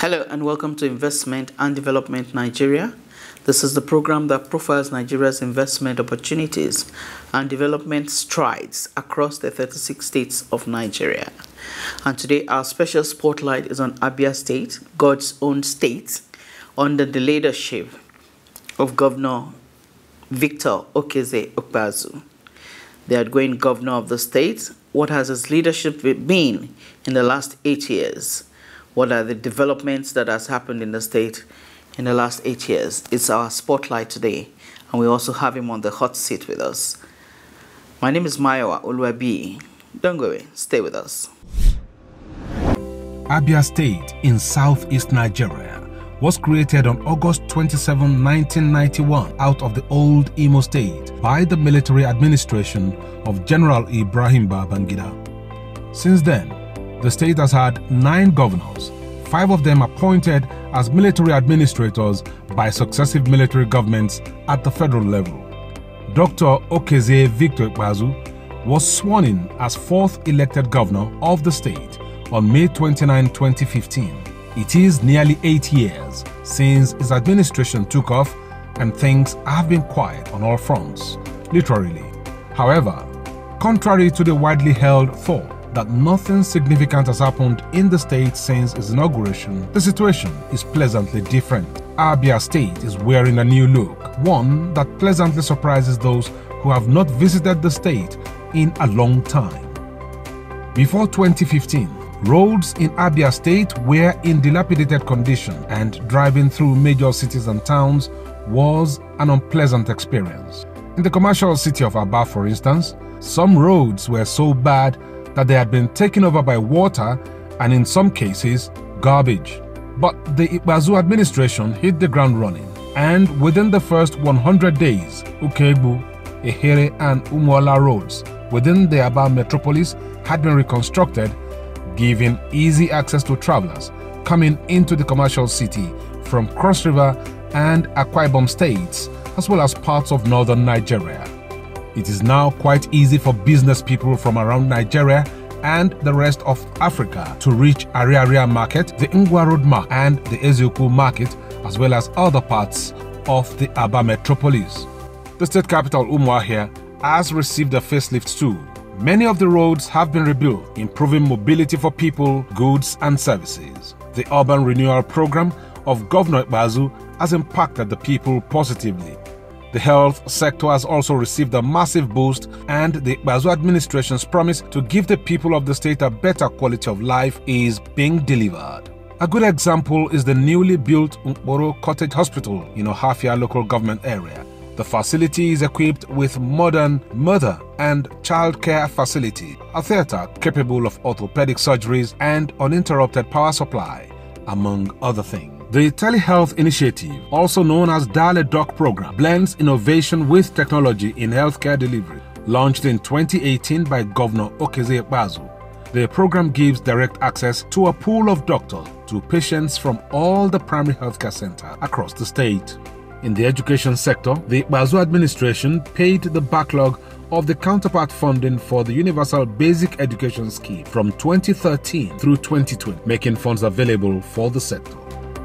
Hello and welcome to Investment and Development Nigeria. This is the program that profiles Nigeria's investment opportunities and development strides across the 36 states of Nigeria. And today our special spotlight is on Abia State, God's own state, under the leadership of Governor Victor Okezie Ikpeazu, the outgoing governor of the state. What has his leadership been in the last 8 years? What are the developments that has happened in the state in the last 8 years? It's our spotlight today, and we also have him on the hot seat with us. My name is Mayowa Oluwabi. Don't go away, stay with us. Abia State in southeast Nigeria was created on August 27, 1991 out of the old Imo State by the military administration of General Ibrahim Babangida. Since then, the state has had 9 governors, 5 of them appointed as military administrators by successive military governments at the federal level. Dr. Okezie Victor Ikpeazu was sworn in as 4th elected governor of the state on May 29, 2015. It is nearly 8 years since his administration took off, and things have been quiet on all fronts, literally. However, contrary to the widely held thought that nothing significant has happened in the state since its inauguration, the situation is pleasantly different. Abia State is wearing a new look, one that pleasantly surprises those who have not visited the state in a long time. Before 2015, roads in Abia State were in dilapidated condition, and driving through major cities and towns was an unpleasant experience. In the commercial city of Abia, for instance, some roads were so bad that they had been taken over by water and in some cases garbage. But the Ikpeazu administration hit the ground running, and within the first 100 days, Ukegbu, Ehere and Umuola roads within the Abia metropolis had been reconstructed, giving easy access to travelers coming into the commercial city from Cross River and Akwa Ibom states, as well as parts of northern Nigeria. It is now quite easy for business people from around Nigeria and the rest of Africa to reach Ariaria Market, the Ngwa Road Market, and the Ezioku Market, as well as other parts of the Abia metropolis. The state capital, Umuahia, has received a facelift too. Many of the roads have been rebuilt, improving mobility for people, goods, and services. The urban renewal program of Governor Ikpeazu has impacted the people positively. The health sector has also received a massive boost, and the Ikpeazu administration's promise to give the people of the state a better quality of life is being delivered. A good example is the newly built Nkporo Cottage Hospital in Ohafia local government area. The facility is equipped with modern mother and child care facility, a theater capable of orthopedic surgeries and uninterrupted power supply, among other things. The Telehealth Initiative, also known as Dial a Doc program, blends innovation with technology in healthcare delivery. Launched in 2018 by Governor Okezie Ikpeazu, the program gives direct access to a pool of doctors to patients from all the primary healthcare centers across the state. In the education sector, the Ikpeazu administration paid the backlog of the counterpart funding for the Universal Basic Education Scheme from 2013 through 2020, making funds available for the sector.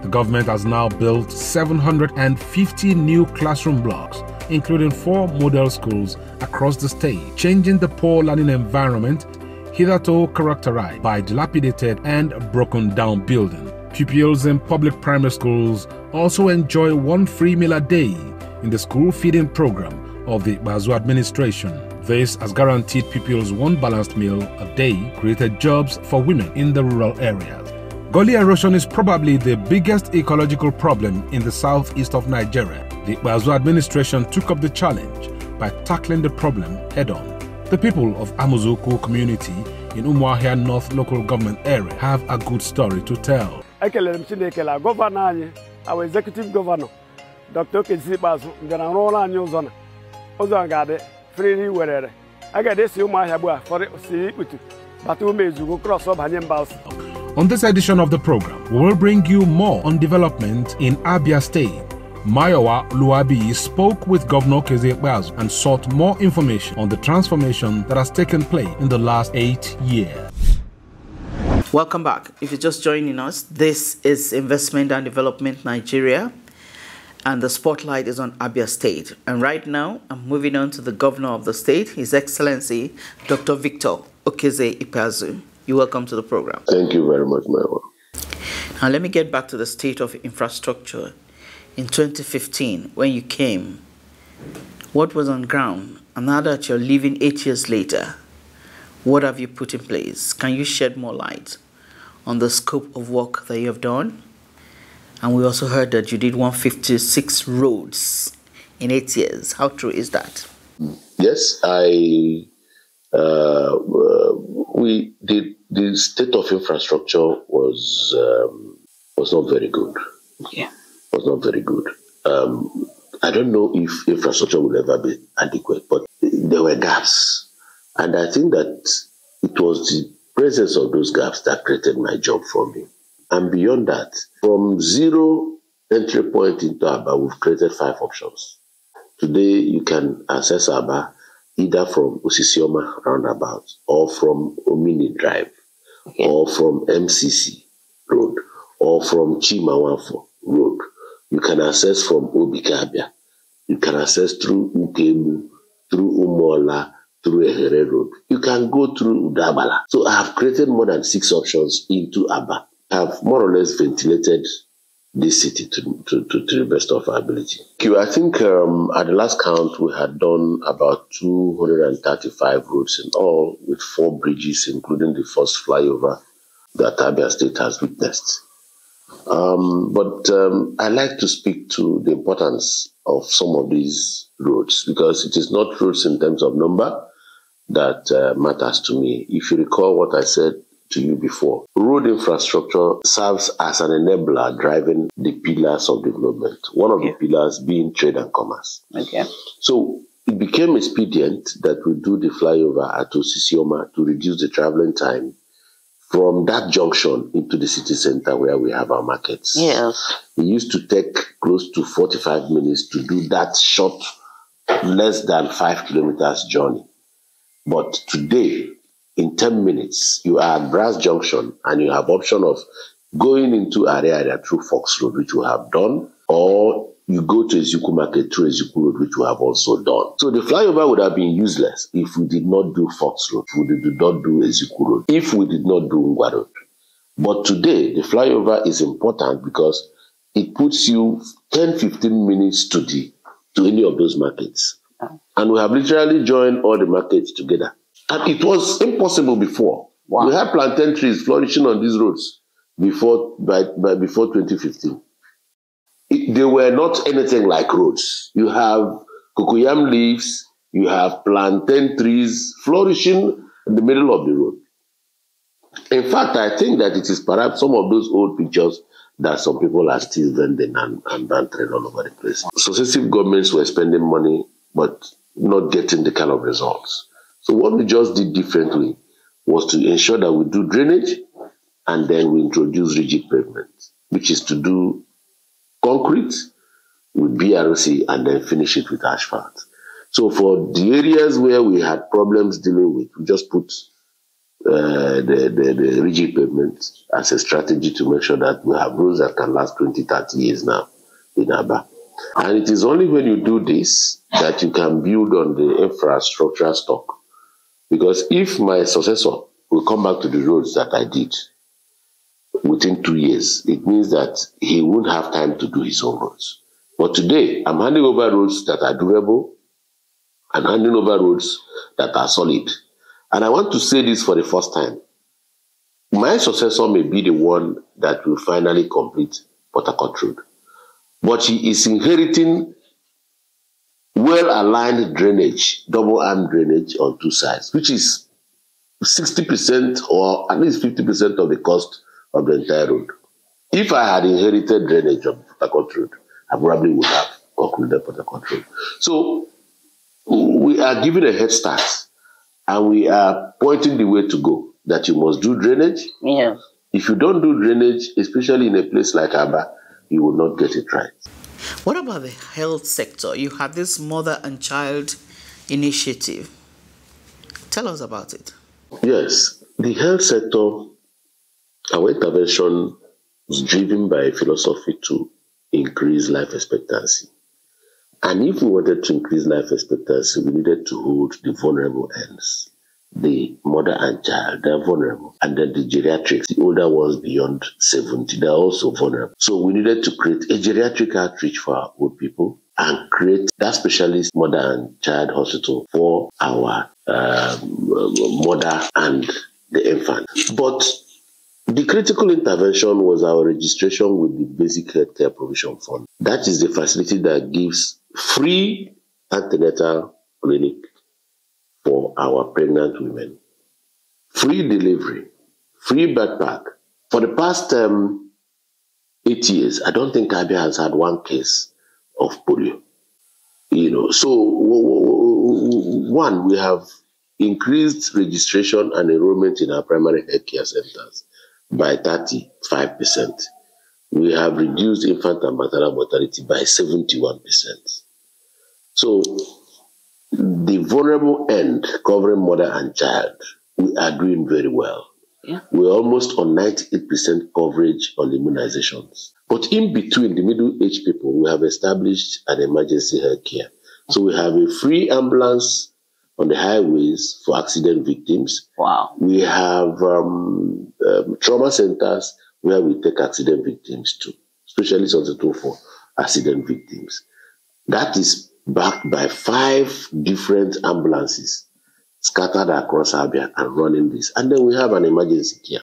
The government has now built 750 new classroom blocks, including 4 model schools across the state, changing the poor learning environment hitherto characterized by dilapidated and broken down buildings. Pupils in public primary schools also enjoy 1 free meal a day in the school feeding program of the Ikpeazu administration. This has guaranteed pupils 1 balanced meal a day, created jobs for women in the rural areas. Gully erosion is probably the biggest ecological problem in the southeast of Nigeria. The Ikpeazu administration took up the challenge by tackling the problem head-on. The people of Amuzuku community in Umuahia North local government area have a good story to tell. Governor, our executive governor, Dr. Okezie Ikpeazu, freely wherever. I got this Umuahia for it, but we may cross up Hanyem. On this edition of the program, we will bring you more on development in Abia State. Mayowa Oluwabi spoke with Governor Okezie Ikpeazu and sought more information on the transformation that has taken place in the last 8 years. Welcome back. If you're just joining us, this is Investment and Development Nigeria, and the spotlight is on Abia State. And right now, I'm moving on to the governor of the state, His Excellency, Dr. Victor Okeze Ikpeazu. You're welcome to the program. Thank you very much, my lord. Now, let me get back to the state of infrastructure. In 2015, when you came, what was on ground? And now that you're leaving 8 years later, what have you put in place? Can you shed more light on the scope of work that you have done? And we also heard that you did 156 roads in 8 years. How true is that? Yes, we did. The state of infrastructure was not very good. Yeah, was not very good. I don't know if infrastructure will ever be adequate, but there were gaps, and I think that it was the presence of those gaps that created my job for me. And beyond that, from zero entry point into Abia, we've created 5 options. Today, you can access Abia either from Osisioma roundabout, or from Omini Drive, or from MCC Road, or from Chimawanfo Road. You can access from Obikabia. You can access through Ukebu, through Umola, through Ehere Road. You can go through Udabala. So I have created more than 6 options into Abia. I have more or less ventilated this city to the best of our ability. I think at the last count, we had done about 235 roads in all, with 4 bridges, including the first flyover that Abia State has witnessed. But I like to speak to the importance of some of these roads, because it is not roads in terms of number that matters to me. If you recall what I said to you before, road infrastructure serves as an enabler driving the pillars of development. One of the pillars being trade and commerce. Okay. So it became expedient that we do the flyover at Osisioma to reduce the traveling time from that junction into the city center where we have our markets. Yes. It used to take close to 45 minutes to do that short, less than 5 kilometers journey. But today, in 10 minutes, you are at Brass Junction and you have option of going into area through Fox Road, which you have done, or you go to Ezeku Market through Ezeku Road, which you have also done. So the flyover would have been useless if we did not do Fox Road, we did not do Ezeku Road, if we did not do Ngwa Road. But today, the flyover is important because it puts you 10-15 minutes to any of those markets. And we have literally joined all the markets together. And it was impossible before. Wow. We had plantain trees flourishing on these roads before 2015. They were not anything like roads. You have cocoyam leaves, you have plantain trees flourishing in the middle of the road. In fact, I think that it is perhaps some of those old pictures that some people are still vending and bantering all over the place. Successive governments were spending money, but not getting the kind of results. So what we just did differently was to ensure that we do drainage, and then we introduce rigid pavement, which is to do concrete with BRC and then finish it with asphalt. So for the areas where we had problems dealing with, we just put the rigid pavement as a strategy to make sure that we have roads that can last 20-30 years now in Abia. And it is only when you do this that you can build on the infrastructure stock. Because if my successor will come back to the roads that I did within 2 years, it means that he won't have time to do his own roads. But today, I'm handing over roads that are durable and handing over roads that are solid. And I want to say this for the first time. My successor may be the one that will finally complete Port Harcourt Road. But he is inheriting well-aligned drainage, double-arm drainage on 2 sides, which is 60% or at least 50% of the cost of the entire road. If I had inherited drainage of Port Harcourt Road, I probably would have concluded Port Harcourt Road. So we are giving a head start, and we are pointing the way to go, that you must do drainage. Yeah. If you don't do drainage, especially in a place like Abia, you will not get it right. What about the health sector? You have this mother and child initiative. Tell us about it. Yes, the health sector Our intervention is driven by a philosophy to increase life expectancy. And if we wanted to increase life expectancy, we needed to hold the vulnerable ends. The mother and child, they're vulnerable. And then the geriatrics, the older ones beyond 70, they're also vulnerable. So we needed to create a geriatric outreach for our old people and create that specialist mother and child hospital for our mother and the infant. But the critical intervention was our registration with the Basic Healthcare Provision Fund. That is the facility that gives free antenatal clinic for our pregnant women, free delivery, free birth pack. For the past 8 years, I don't think Abia has had one case of polio. So one, we have increased registration and enrollment in our primary health care centers by 35%. We have reduced infant and maternal mortality by 71%. So the vulnerable end, covering mother and child, we are doing very well. Yeah. We're almost on 98% coverage on immunizations. But in between the middle-aged people, we have established an emergency health care. So we have a free ambulance on the highways for accident victims. Wow. We have trauma centers where we take accident victims to, specialists hospital for accident victims. That is backed by 5 different ambulances scattered across Abia and running this. And then we have an emergency care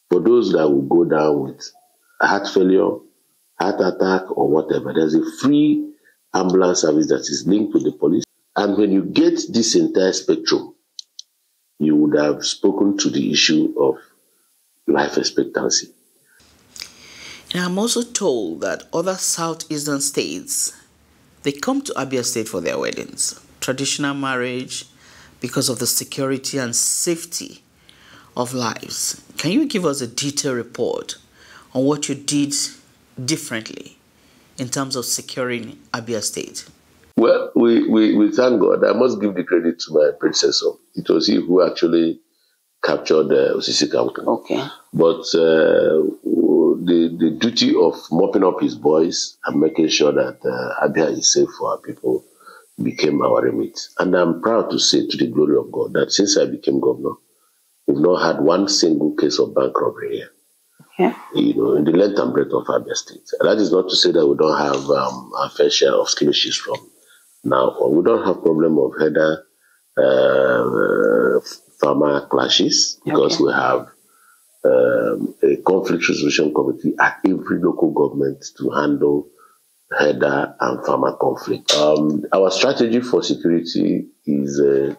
for those that will go down with heart failure, heart attack, or whatever. There's a free ambulance service that is linked to the police. And when you get this entire spectrum, you would have spoken to the issue of life expectancy. And I'm also told that other southeastern states, they come to Abia State for their weddings, traditional marriage, because of the security and safety of lives. Can you give us a detailed report on what you did differently in terms of securing Abia State? Well, we thank God. I must give the credit to my predecessor. It was he who actually captured Osisi County. Okay. But the duty of mopping up his boys and making sure that Abia is safe for our people became our remit. And I'm proud to say, to the glory of God, that since I became governor, we've not had one single case of bank robbery here. Yeah. In the length and breadth of Abia State. And that is not to say that we don't have a fair share of skirmishes from now on. We don't have problem of header farmer clashes because we have a conflict resolution committee at every local government to handle header and farmer conflict. Our strategy for security is a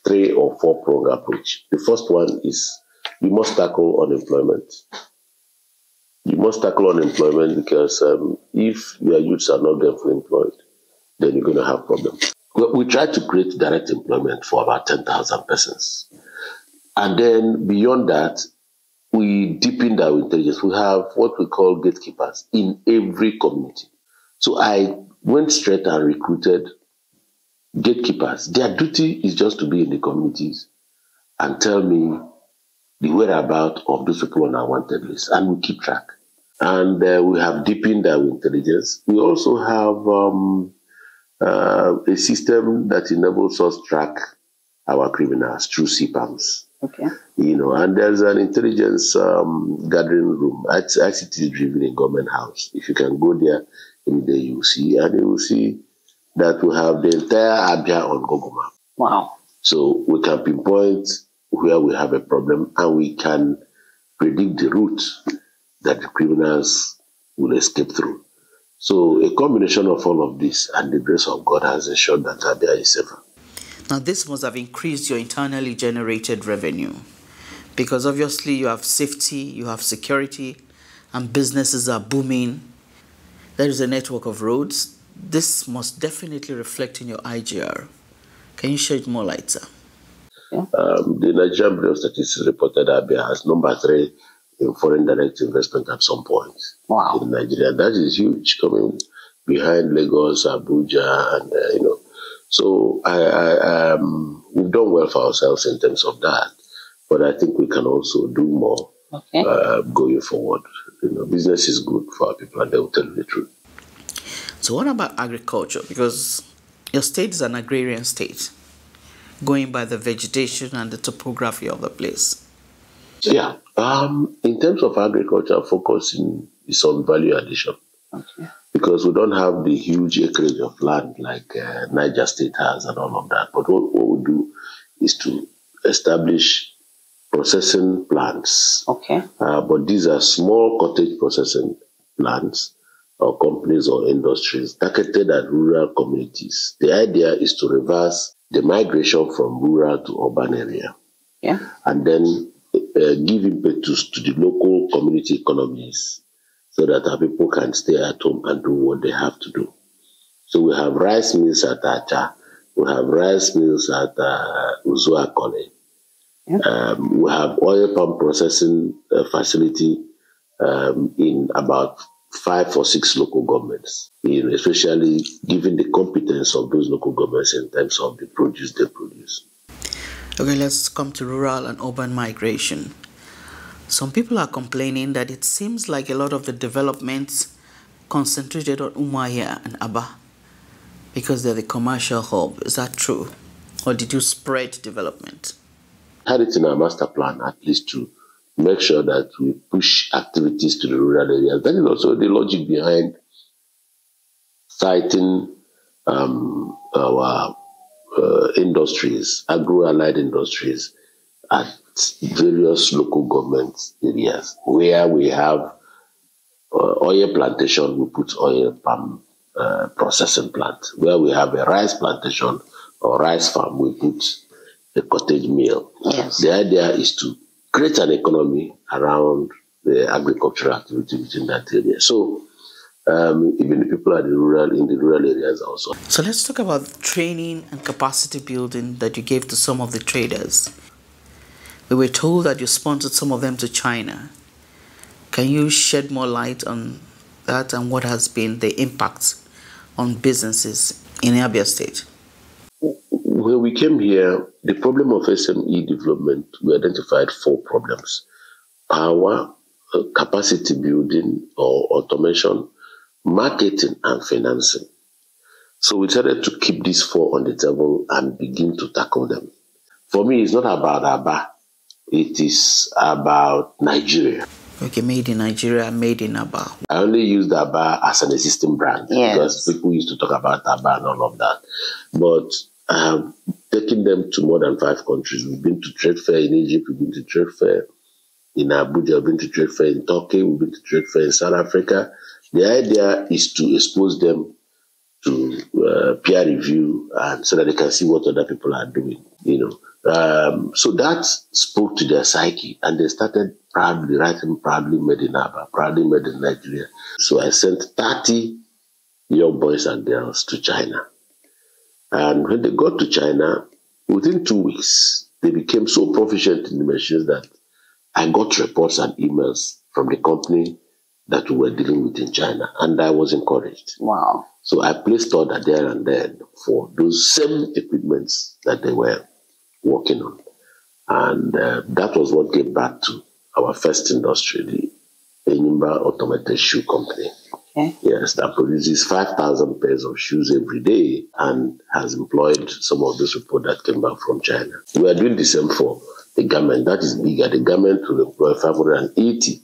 3 or 4 pronged approach. The first one is you must tackle unemployment. You must tackle unemployment because if your youths are not gainfully employed, then you're going to have problems. We try to create direct employment for about 10,000 persons. And then beyond that, we deepened our intelligence. We have what we call gatekeepers in every community. So I went straight and recruited gatekeepers. Their duty is just to be in the communities and tell me the whereabouts of those people on our wanted list, and we keep track. And we have deepened our intelligence. We also have a system that enables us to track our criminals through CPAMs. Okay. And there's an intelligence gathering room. ICT is driven in Government House. If you can go there in the you will see, and you will see that we have the entire Abia on Google Map. Wow. So we can pinpoint where we have a problem and we can predict the route that the criminals will escape through. So a combination of all of this and the grace of God has ensured that Abia is safer. Now this must have increased your internally generated revenue because obviously you have safety, you have security, and businesses are booming. There is a network of roads. This must definitely reflect in your IGR. Can you shed more light, sir? The Nigerian Bureau of Statistics reported Abia as number 3 in foreign direct investment at some point. Wow. In Nigeria. That is huge, coming behind Lagos, Abuja, and So we've done well for ourselves in terms of that, but I think we can also do more. going forward. Business is good for our people, and they will tell you the truth. So what about agriculture? Because your state is an agrarian state, going by the vegetation and the topography of the place. Yeah. In terms of agriculture, focusing is on value addition. Okay. Because we don't have the huge acreage of land like Niger State has and all of that. But what we do is to establish processing plants. Okay. But these are small cottage processing plants or companies or industries targeted at rural communities. The idea is to reverse the migration from rural to urban area. Yeah. And then give impetus to the local community economies so that our people can stay at home and do what they have to do. So we have rice mills at Acha, we have rice mills at Uzuakole. Yeah. We have oil palm processing facility in about 5 or 6 local governments, especially given the competence of those local governments in terms of the produce they produce. Okay, let's come to rural and urban migration. Some people are complaining that it seems like a lot of the developments concentrated on Umuahia and Abia because they're the commercial hub. Is that true? Or did you spread development? I had it in our master plan, at least to make sure that we push activities to the rural areas. That is also the logic behind citing our industries, agro-allied industries at various local government areas. Where we have oil plantation, we put oil palm processing plant. Where we have a rice plantation or rice farm, we put a cottage mill. Yes. The idea is to create an economy around the agricultural activity within that area. So even the people in the rural areas also. So let's talk about training and capacity building that you gave to some of the traders. We were told that you sponsored some of them to China. Can you shed more light on that and what has been the impact on businesses in Abia State? When we came here, the problem of SME development, we identified 4 problems: power, capacity building or automation, marketing, and financing. So we decided to keep these 4 on the table and begin to tackle them. For me, it's not about Abia. It is about Nigeria. Okay, made in Nigeria, made in Abia. I only used Abia as an existing brand. Yes. Because people used to talk about Abia and all of that. But I have taken them to more than 5 countries. We've been to trade fair in Egypt, we've been to trade fair in Abuja, we've been to trade fair in Turkey, we've been to trade fair in South Africa. The idea is to expose them to peer review and so that they can see what other people are doing, So that spoke to their psyche, and they started proudly writing proudly made in Abia, proudly made in Nigeria. So I sent 30 young boys and girls to China. And when they got to China, within 2 weeks, they became so proficient in the machines that I got reports and emails from the company that we were dealing with in China, and I was encouraged. Wow. So I placed order there and then for those same equipments that they were working on. And that was what gave back to our first industry, the Enyimba Automated Shoe Company. Okay. Yes, that produces 5,000 pairs of shoes every day and has employed some of those people that came back from China. We are doing the same for the government. That is bigger. The government will employ 580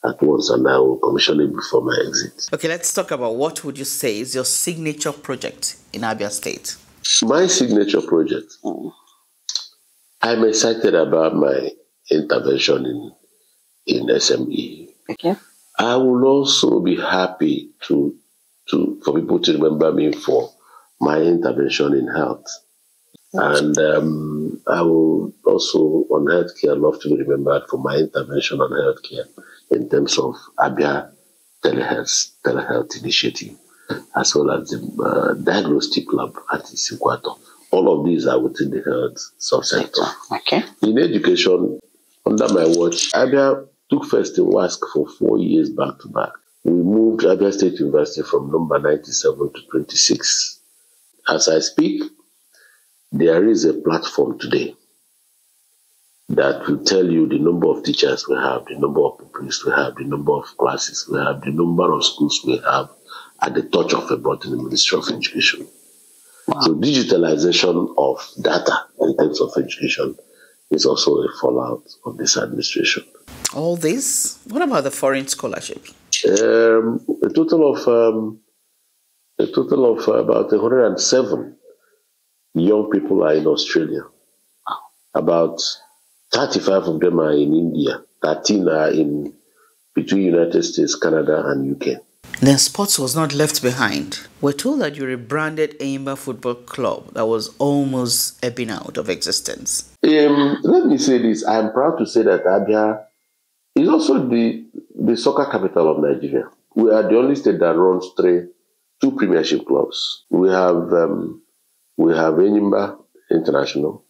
at once, and I will commission it before my exit. Okay, let's talk about what would you say is your signature project in Abia State? My signature project? I'm excited about my intervention in SME. Okay. I will also be happy for people to remember me for my intervention in health. And I will also, on healthcare, love to be remembered for my intervention on healthcare in terms of Abia telehealth initiative, as well as the diagnostic lab at Isikwato. All of these are within the health subsector. Okay. In education, under my watch, Abia took first in WASC for 4 years back to back. We moved Abia State University from number 97 to 26. As I speak, there is a platform today that will tell you the number of teachers we have, the number of pupils we have, the number of classes we have, the number of schools we have at the touch of a button in the Ministry of Education. Wow. So digitalization of data in terms of education is also a fallout of this administration. All this? What about the foreign scholarships? A total of about 107 young people are in Australia. About 35 of them are in India. 13 are in between United States, Canada, and UK. Then sports was not left behind. We're told that you rebranded Enyimba Football Club that was almost ebbing out of existence. Let me say this. I'm proud to say that Abia is also the soccer capital of Nigeria. We are the only state that runs two premiership clubs. We have Enyimba International.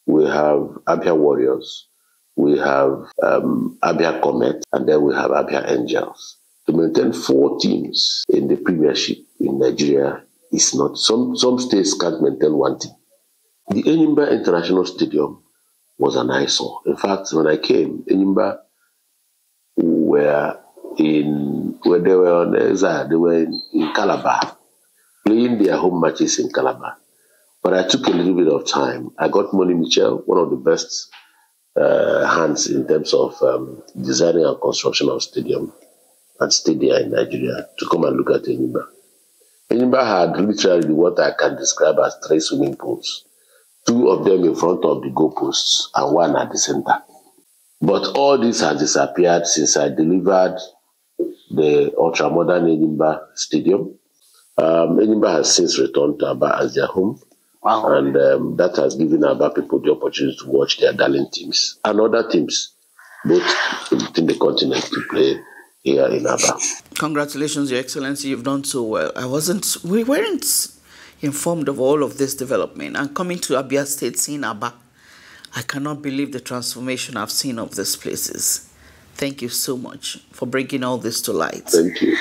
We have Abia Warriors. We have Abia Comet, and then we have Abia Angels. To maintain 4 teams in the premiership in Nigeria is not. Some states can't maintain 1 team. The Enyimba International Stadium was an eyesore. In fact, when I came, Enyimba were in Calabar, playing their home matches in Calabar. But I took a little bit of time. I got Moni Michel, one of the best hands in terms of designing and construction of stadium and stayed there in Nigeria to come and look at Enyimba. Enyimba had literally what I can describe as 3 swimming pools. 2 of them in front of the goalposts and 1 at the center. But all this has disappeared since I delivered the ultra-modern Enyimba Stadium. Enyimba has since returned to Abia as their home. Wow. And that has given Abia people the opportunity to watch their darling teams and other teams, both within the continent, to play here in Abia. Congratulations, Your Excellency. You've done so well. We weren't informed of all of this development. And coming to Abia State, seeing Abia, I cannot believe the transformation I've seen of these places. Thank you so much for bringing all this to light. Thank you.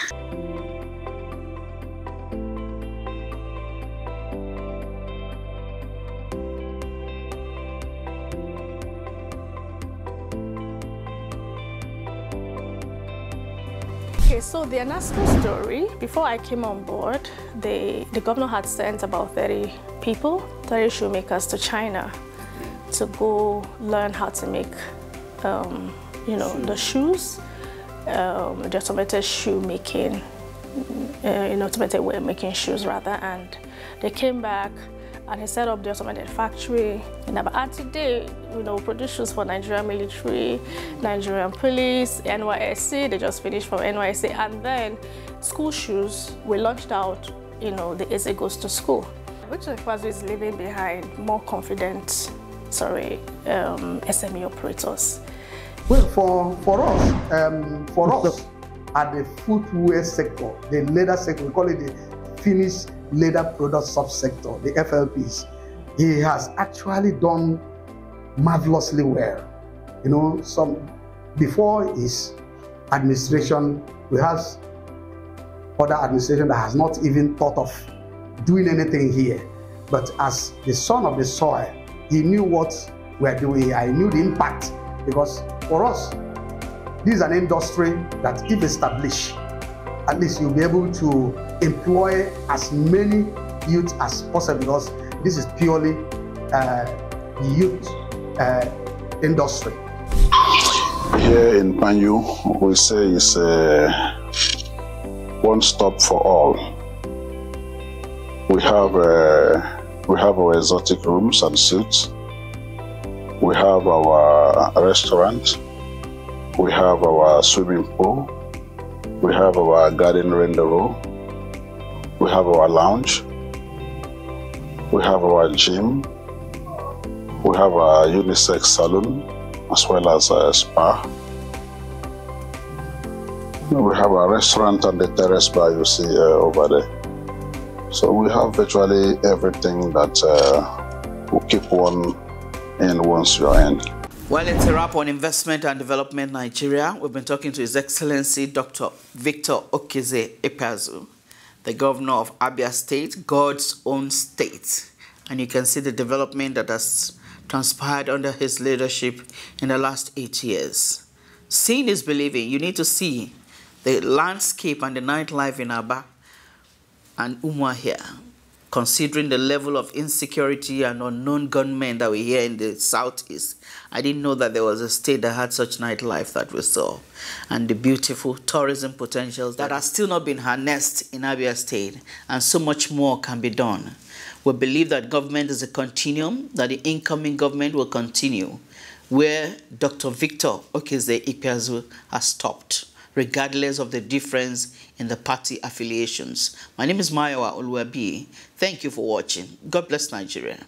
Okay, so the Anasco story, before I came on board, the governor had sent about 30 people, 30 shoemakers to China to go learn how to make, the shoes, the automated shoe making, automated way of making shoes rather, and they came back and he set up the automated factory in Abia. And today, produce shoes for Nigerian military, Nigerian police, NYSC. They just finished from NYSC, and then school shoes. We launched out, the Eze Goes to School, which is leaving behind more confident, SME operators. Well, for us at the footwear sector, the leather sector, we call it the finished leather product subsector, the FLPs, he has actually done marvelously well. Before his administration, we have other administration that has not even thought of doing anything here. But as the son of the soil, he knew what we're doing here. I knew the impact, because for us, this is an industry that if established, at least you'll be able to employ as many youth as possible, because this is purely youth industry. Here in Panyu, we say it's one stop for all. We have our exotic rooms and suites. We have our restaurant. We have our swimming pool. We have our garden rendezvous. We have our lounge. We have our gym. We have a unisex salon, as well as a spa. We have a restaurant and the terrace bar you see over there. So we have virtually everything that will keep one in once you're in. Well, it's a wrap on Investment and Development Nigeria. We've been talking to His Excellency Dr. Victor Okezie Ikpeazu, the governor of Abia State, God's own state. And you can see the development that has transpired under his leadership in the last 8 years. Seeing is believing. You need to see the landscape and the nightlife in Abia and Umuahia, considering the level of insecurity and unknown gunmen that we hear in the southeast. I didn't know that there was a state that had such nightlife that we saw, and the beautiful tourism potentials that are still not been harnessed in Abia State, and so much more can be done. We believe that government is a continuum, that the incoming government will continue where Dr. Victor Okezie Ikpeazu has stopped, regardless of the difference in the party affiliations. My name is Mayowa Oluwabi. Thank you for watching. God bless Nigeria.